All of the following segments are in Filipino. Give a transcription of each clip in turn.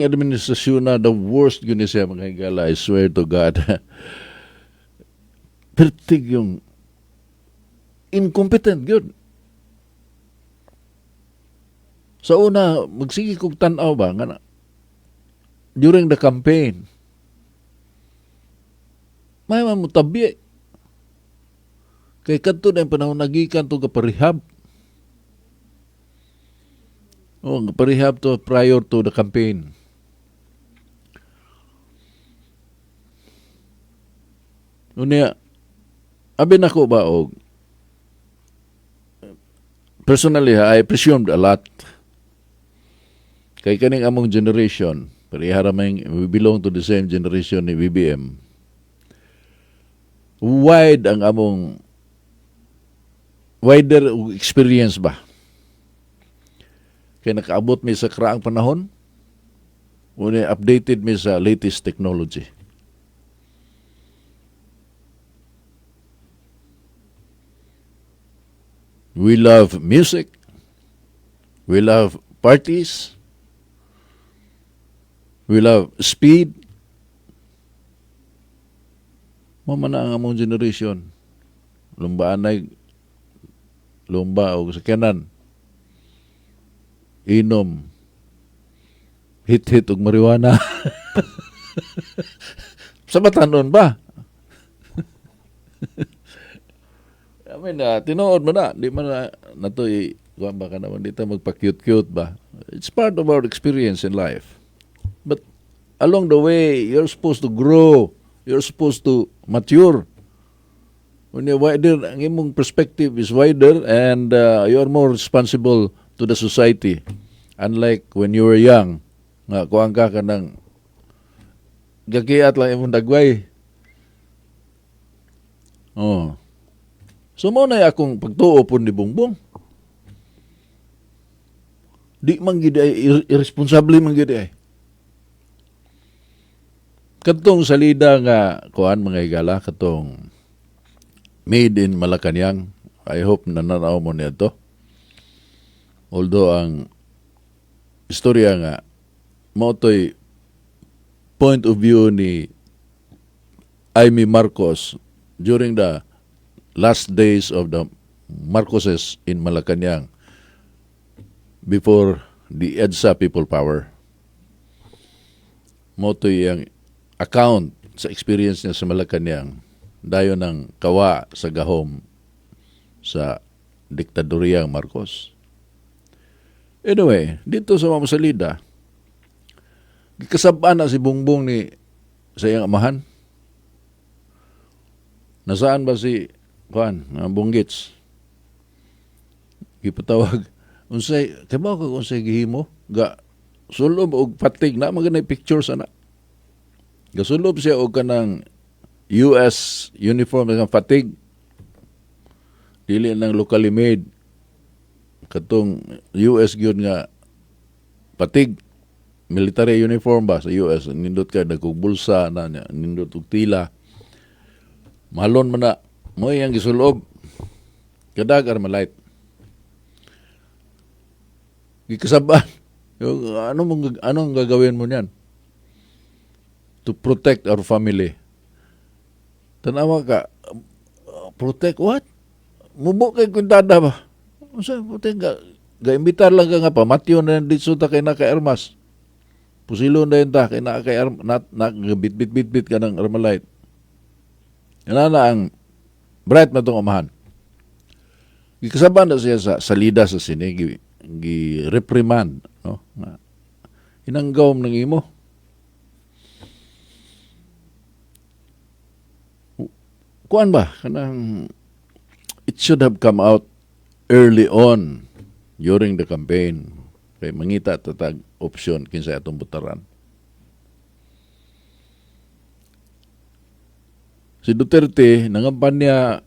administrasyon na the worst yun siya mga higala, I swear to God. Pertig yung incompetent yun. Sa una, magsige kong tanaw ba nga na, during the campaign, may mamutabi. Kay kadto na yung panahon nagikan to kaparihab. Kaparihab to prior to the campaign. Unya, abin ako ba og personally, I presumed a lot. Kay kaning among generation, parihara may we belong to the same generation ni BBM. Wide ang among wider experience ba? Kaya nakaabot mi sa kraang panahon, una updated mi sa latest technology. We love music. We love parties. We love speed. Mama na ang among generation. Lumba o sakyanan. Inom. Hit-hit og marijuana. Sa batanon ba? I mean, tinuod mo na. Di man na to kuha ba ka naman dito magpa-cute-cute ba? It's part of our experience in life. But along the way, you're supposed to grow. You're supposed to mature. When you're wider, ang imong perspective is wider and you're more responsible to the society. Unlike when you were young, nga kuang ka ng gakiat lang imong dagway. Oh. So mo na akong pagtuo po ni Bongbong. Di man gid ay irresponsable man gid ay. Katong salida nga kuan mga higala katong made in Malacañang. I hope nananaw mo nito. Although ang istorya nga mo to'y point of view ni Amy Marcos during the last days of the Marcoses in Malacañang before the EDSA People Power. Mo to'y ang account sa experience niya sa Malacañang dayon ng kawa sa gahom sa diktadoriyang Marcos. Anyway, dito sa mamasalida, kasabaan na si Bongbong ni sa iyang amahan. Nasaan ba si Bonggits? Gipatawag, unsay, kabaw ka unsay gihimo? Sulob og patig na, maganay pictures ana. Gasulob siya og kanang US uniform ng fatig. Dili ng locally made. Katong US gyud nga patig. Military uniform ba sa US. Nindot ka nagkog bulsa na nindot og tila. Mahalon man na. Mo yang gisulob. Kadagar malight. Gikasaban. Anong gagawin mo niyan? To protect our family. Tanawa ka, protect what? Mubo kay kuntada ba? Usa puting ga-imbitar lang ka nga pa, matyo na dito ta kay naka-armas. Pusilo na yun ta, kay bit-bit-bit ka ng Armalite. Yan na ang bright na itong amahan. Gikasaban na siya sa salida sa sine, gi-reprimand, no? Inanggawm ng imo. Kuan ba? Kanang it should have come out early on during the campaign. Kaya mangita tatag option kinsa atong butaran. Si Duterte, nangampanya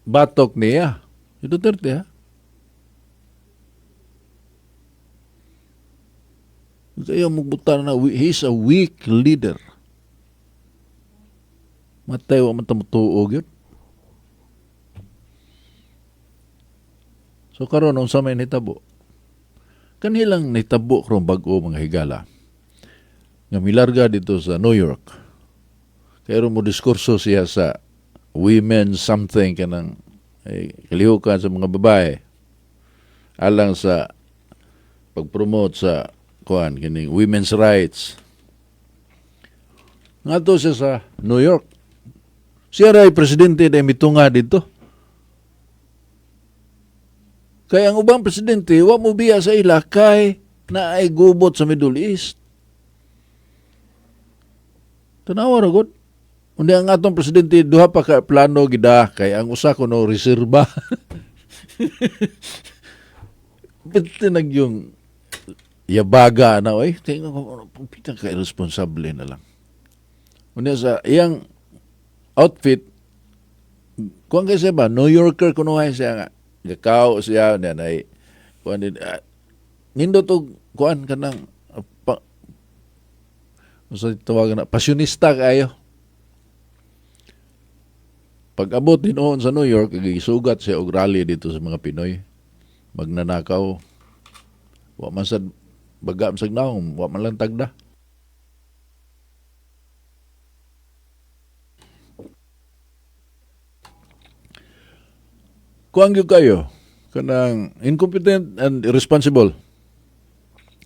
batok niya. Si Duterte, ha? Kaya magbutar na, he's a weak leader. Matay wa man tamutuog yun. So karon unsa may nitabo? Kanilang nitabo karong bag-o mga higala. nga milarga dito sa New York. Kaya mo diskurso siya sa women something kanang kalihukan sa mga babae alang sa pag-promote sa kining women's rights. Ngadto siya sa New York. Siya ray presidente na mitunga dito. Kaya ang ubang presidente, wa mo biya sa ila kay na ay gubot sa Middle East. Tanawa ra gud. Unya ang atong presidente duha pa ka plano gida kay ang usa kuno reserba. Bitte nag yung yabaga na oy, tingnan ko pitang ka irresponsible na lang. Unya sa iyang outfit kuan kay siya ba New Yorker kuno ay siya nga gakaw siya na nay kuan din nindot og kuan kanang sa tawagan na pasyonista kayo. Pag-abot din sa New York, gisugat siya og rally dito sa mga Pinoy. Magnanakaw. Wa man sad bagam sa naong, wa man lang tagda. Kuang gyud kayo kanang incompetent and irresponsible.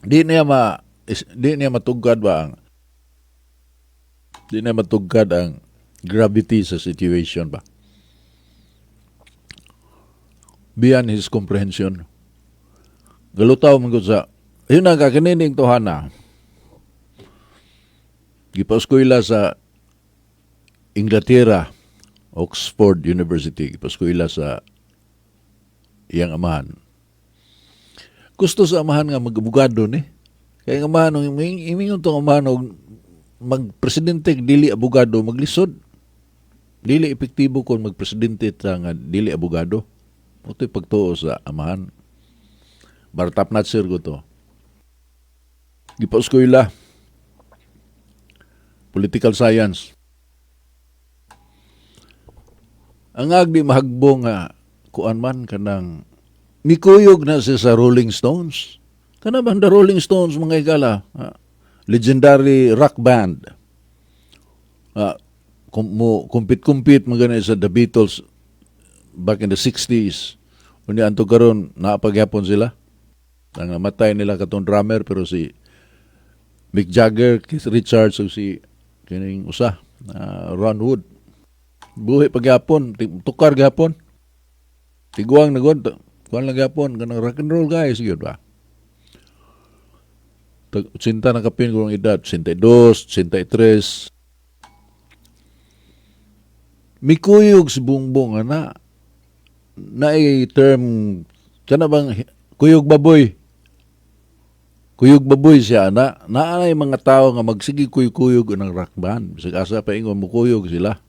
Di niya matugkad ang gravity sa situation ba. Beyond his comprehension. Galutaw man gud sa ayun na kanining tohana. Gipaskwela sa Inglaterra, Oxford University. Gipaskwela sa iyang amahan. Gusto sa amahan nga mag-abogado ni. Kaya ang amahan, imingon itong amahan mag-presidente dili abogado, maglisod. Dili epektibo kung mag-presidente nga dili abogado. Ito'y pagtuo sa amahan. Bartap na sir ko to. Gipauskwela. Political science. Ang agdi mahagbo nga kuan man kanang mikuyog na siya sa Rolling Stones. Kana ba the Rolling Stones mga igala? Legendary rock band. Kumpit-kumpit mga sa The Beatles back in the 60s. Unya anto karon naapagyapon sila. Ang namatay nila katong drummer pero si Mick Jagger, Keith Richards ug si kining usa Ron Wood. Buhi pagyapon, tukar gyapon. Tiguang na gud. Kuan lang gyapon kanang rock and roll guys gyud ba. Sinta na kapin kung edad, 62, 63. Mikuyog si Bongbong na term kana bang kuyog baboy. Kuyog baboy siya na naanay mga tao nga magsigi kuyog ng rock band. Bisag asa pa ingon mo kuyog sila.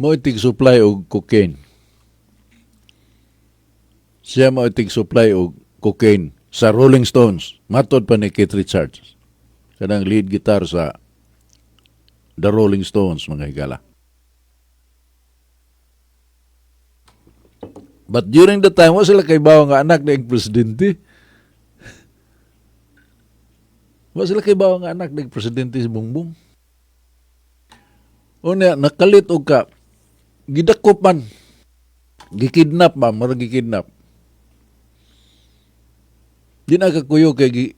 Mo itig supply og cocaine. Siya mo itig supply og cocaine sa Rolling Stones. Matod pa ni Keith Richards. Kanang lead guitar sa The Rolling Stones, mga higala. But during the time, sila kay bawa nga anak ng presidente. Sila kay bawa nga anak ng presidente si Bongbong. O niya, nakalit o ka, gidakop man. Gikidnap man, marang gikidnap. Di na kakuyo kay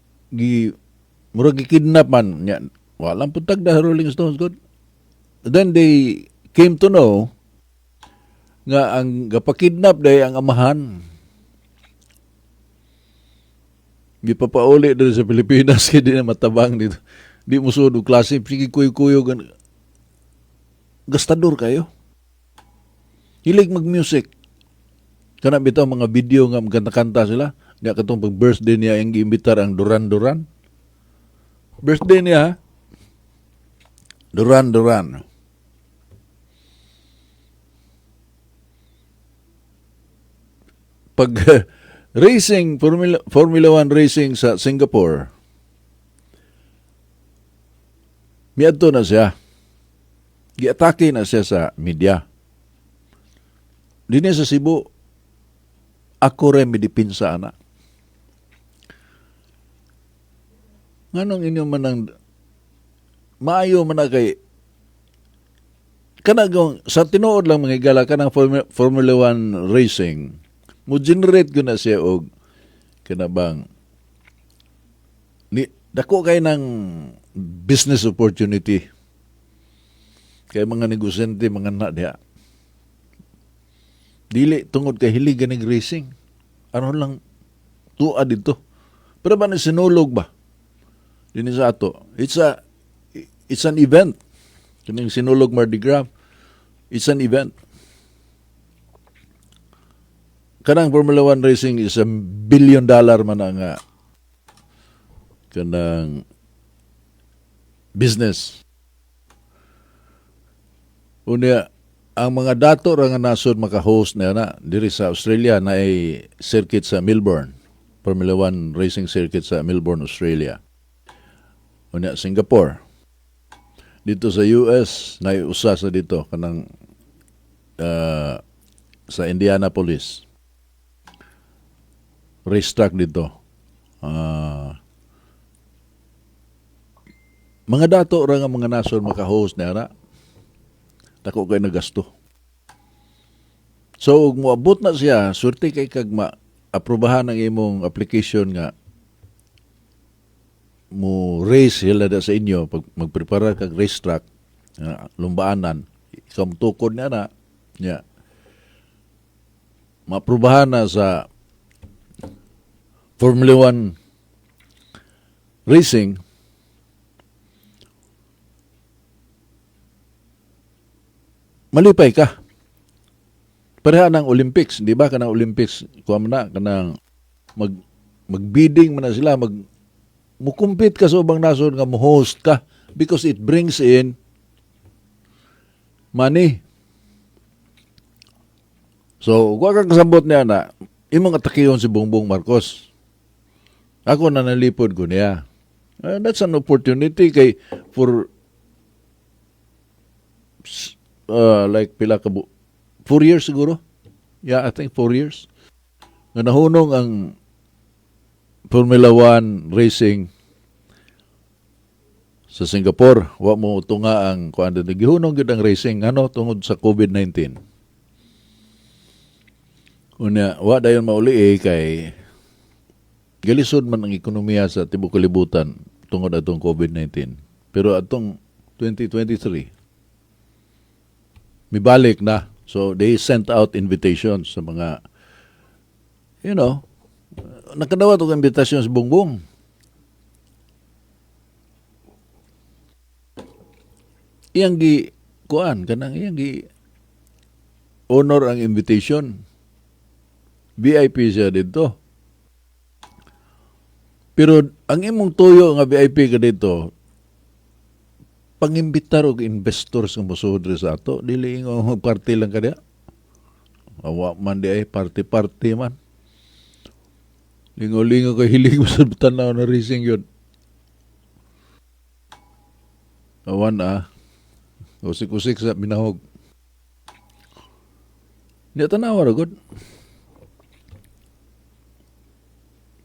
murag gikidnap man nya walang puntag da Rolling Stones god. Then they came to know nga ang gapakidnap day ang amahan. Gipapauli dito sa Pilipinas kay di na matabang dito. Di mo sud og klase sige kuyo-kuyo gastador kayo. Hilig mag-music. Kana bitaw mga video nga magkanta-kanta sila. Nga katong pag-birthday niya ang giimbitar ang Duran Duran. Birthday niya, Duran Duran. Pag racing, Formula 1 racing sa Singapore, miadto na siya. Giatake na siya sa media. Dini sa Cebu, ako rin midipinsa na. Nganong inyo man ang maayo man na kay kanang sa tinuod lang mga higala kanang Formula 1 racing mo generate ko na siya og kanabang ni dako kay ng business opportunity kay mga negosyante mga na diha dili tungod kay hilig ganing racing ano lang tuwa dito pero ba ni sinulog ba dinhi sa ato it's an event kining sinulog Mardi Gras it's an event kanang Formula 1 racing is $1 billion man nga kanang business. Unya, ang mga dato ra nga nasod maka-host na diri sa Australia na ay circuit sa Melbourne. Formula 1 racing circuit sa Melbourne, Australia. Unya, Singapore. Dito sa US, na usa sa dito kanang sa Indianapolis. Racetrack dito. Mga dato ra nga mga nasod maka-host na dako kay nagasto. So ug moabot na siya, surti kay kag ma-aprobahan ang imong application nga mo race sila da sa inyo pag magprepara kag racetrack lumbaanan ikaw tukod na nya ma-aprobahan na sa Formula 1 racing malipay ka. Pareha ng Olympics, di ba? Kanang Olympics, kuha mo na, kanang mag-bidding mo na sila, mukumpit ka sa ubang nasod nga mo-host ka because it brings in money. So, kuha kang kasabot niya na, imong atakiyon si Bongbong Marcos. Ako na nalipod ko niya. That's an opportunity kay for like pila ka 4 years siguro. Yeah, I think 4 years. Nga nahunong ang Formula 1 racing sa Singapore. Wa mo tunga ang kuan din gihunong gid ang racing tungod sa COVID-19. Unya wa dayon mauli kay galisod man ang ekonomiya sa tibuok kalibutan tungod atong COVID-19. Pero atong 2023 mibalik na. So they sent out invitations sa mga nakadawat og invitation sa Bongbong. Iyang gi kuan kanang iyang gi honor ang invitation. VIP siya dito. Pero ang imong tuyo nga VIP ka dito, pangimbitar og investors nga mosuod sa ato, dili ingong party lang ka diha. Awa man di ay party man. Lingo-lingo kay hilig mo sa tanaw na racing yun. Awan usik-usik sa minahog. Di tanaw ra gud.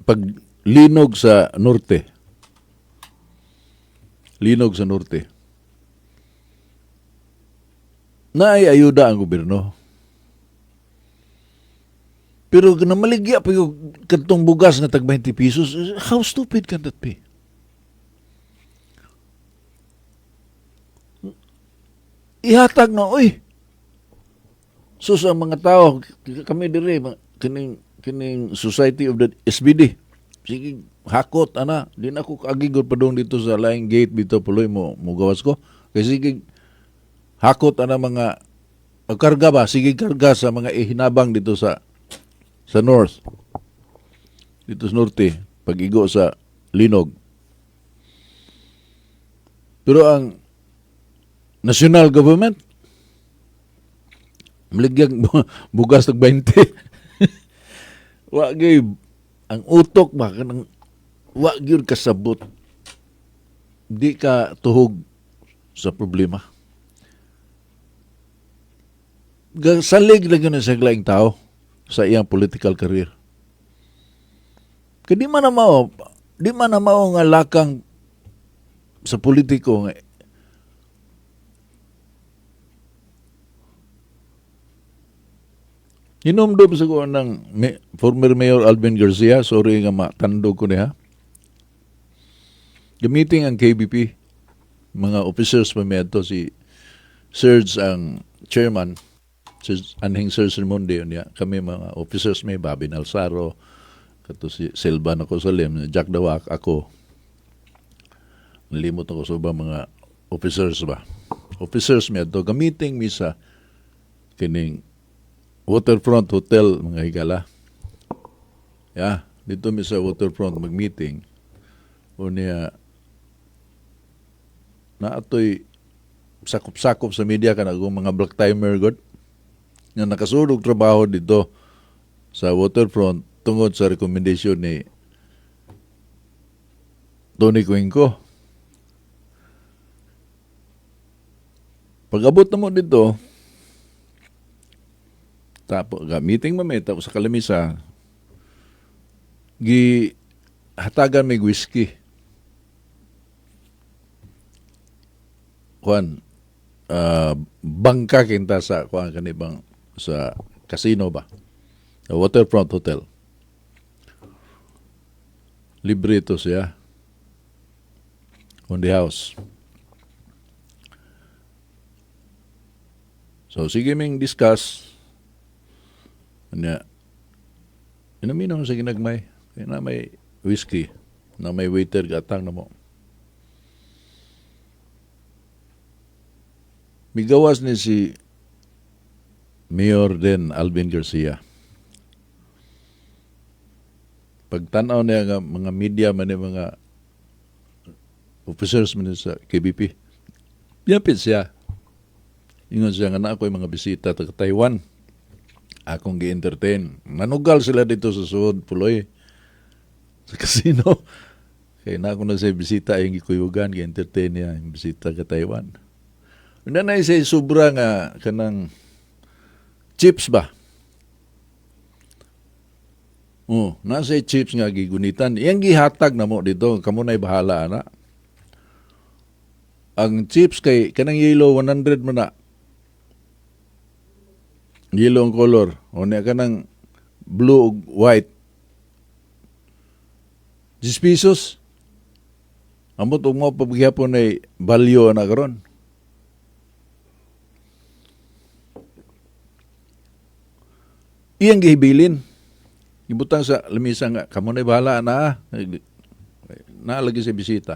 Pag linog sa norte. Naay ayuda ang gobyerno. Pero namaligya pa yung kantong bugas nga tag 20 pesos. How stupid can that be? Ihatag na, So sa mga tao, kami dire, kining Society of the SBD, sige, hakot, di na ako kagigod pa doon dito sa laing gate dito, puloy mo gawas ko. Kasi sige, hakot, mga, karga ba, sige karga sa mga ihinabang dito sa north. Dito sa norte, pag-igo sa linog. Pero ang national government, maligyang bugas ng 20. Wagay, ang utok ba, wagay kasabot. Di ka tuhog sa problema. Salig lang yun sa laing tao sa iyang political career. Kaya di man na mao nga lakang sa politiko nga hinumdum sa ko ng former Mayor Alvin Garcia, sorry nga matandog ko niya, gamitin ang KBP, mga officers pa meto si Serge ang chairman, si Anhing Sir Sermonde niya, kami mga officers may Babin Alsaro, kato si Silvan ako Salim, Jack Dawak, ako, nalimot ako sa ba mga officers ba. Officers meto, gamitin mi sa kining Waterfront Hotel, mga higala. Yeah, dito mi sa Waterfront mag-meeting. O niya, na ato'y sakop-sakop sa media ka na mga black timer god nga nakasulog trabaho dito sa Waterfront tungod sa recommendation ni Tony Cuenco. Pag-abot na mo dito, tapos meeting mo may tapos sa kalamisa, hatagan may whiskey. Kuan, bangka kinta sa kuan kanibang sa casino ba? Sa Waterfront Hotel. Libre ito siya. On the house. So, sige ming discuss. Ano, inamin ako sa ginagmay. Kaya na may whiskey. Na may waiter gatang na mo. Migawas ni si Mayor din Alvin Garcia. Pagtanaw niya nga mga media man mga officers man sa KBP. Yapit siya. Ingon siya nga na ako yung mga bisita taga Taiwan. Akong gi-entertain. Manugal sila dito sa suod, puloy. Sa casino. Kaya na ako na sa bisita yung gikuyugan, gi-entertain niya yung bisita ka Taiwan. Nanay siya sobra nga kanang chips ba? Nasa chips nga gigunitan. Yang gihatag na mo dito, kamo na'y bahala na. Ang chips kay kanang yellow 100 mo na. Yellow ang color. O niya kanang blue ug white. 10 pesos. Amot og mo pabagyapon ay balyo na karon. Iyang gihibilin. Ibutang sa lamisa nga, kamo na'y bahala na. Naalagi sa bisita.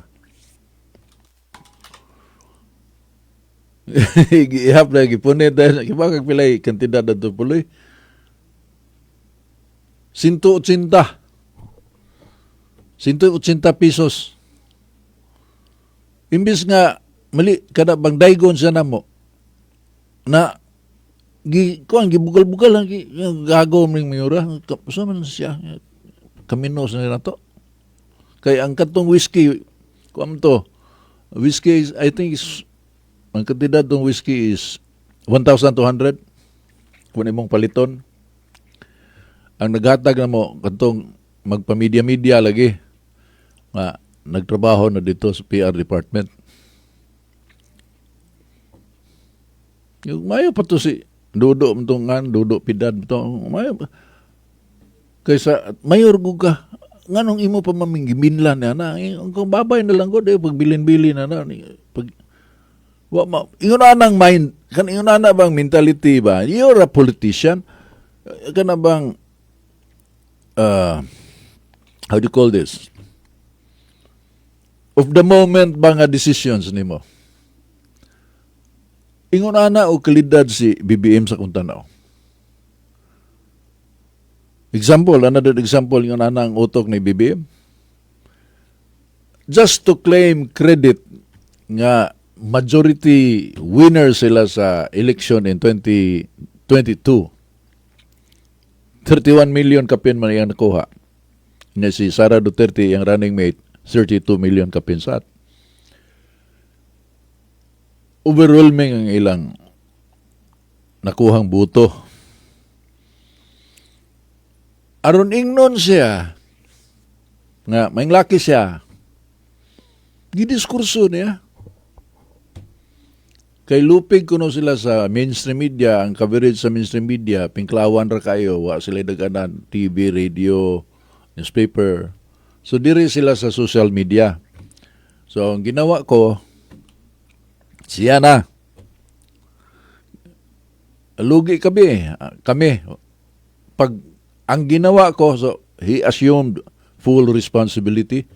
Ihap na gipunit dahil kibakag pilay kantidad na ito puloy. 180. 180 pesos. Imbis nga mali kada bang daygon siya na mo na gibugal-bugal lang gago ning mayura. So man siya kaminos na to. Kay ang katong whiskey kuam to. Whiskey is, I think is ang kantidad ng whiskey is 1,200 kung imong paliton. Ang naghatag na mo katong magpa-media-media lagi nga nagtrabaho na dito sa PR department. Yung mayo pa to si Dudo mtungan, Dudo Pidad to. Mayo kaysa mayor ka nganong imo pa maminggiminlan na kung babay na lang ko pagbilin-bilin na pag ingon anang mind, kan ingon ana bang mentality ba? You're a politician. Kana bang how do you call this? Of the moment ba nga decisions nimo? Ingon ana o kalidad si BBM sa kung tanaw. Another example, ingon ana ang utok ni BBM. Just to claim credit nga majority winner sila sa election in 2022. 31 million kapin man yung nakuha. Nga si Sara Duterte, yung running mate, 32 million kapinsat. Overwhelming ang ilang nakuhang buto. Aron ingnon siya, nga, may laki siya, Gidiskurso niya. Kay lupig kuno sila sa mainstream media, ang coverage sa mainstream media, pinklawan ra kayo, wa sila daganan, TV, radio, newspaper. So diri sila sa social media. So ang ginawa ko, siya na. Lugi kami. Pag ang ginawa ko, so he assumed full responsibility.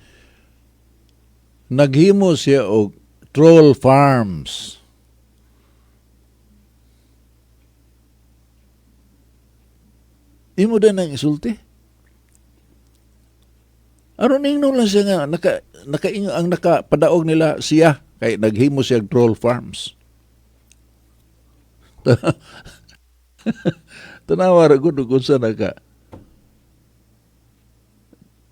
Naghimo siya og troll farms. Imo din ang isulti. Aron ningnon lang siya nga ang nakapadaog nila siya kay naghimo siya og troll farms. Tanawa ra gud kung sa naka.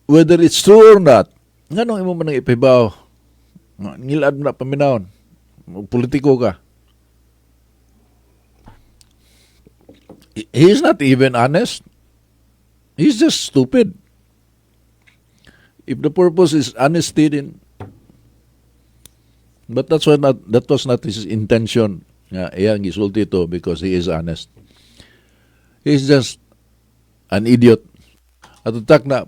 Whether it's true or not, nganong imo man ipibaw? Ngilad na paminawon. Politiko ka. He's not even honest. He's just stupid. If the purpose is honesty, then, but that was not his intention. Iyang gisulti ito because he is honest. He's just an idiot. At utak na,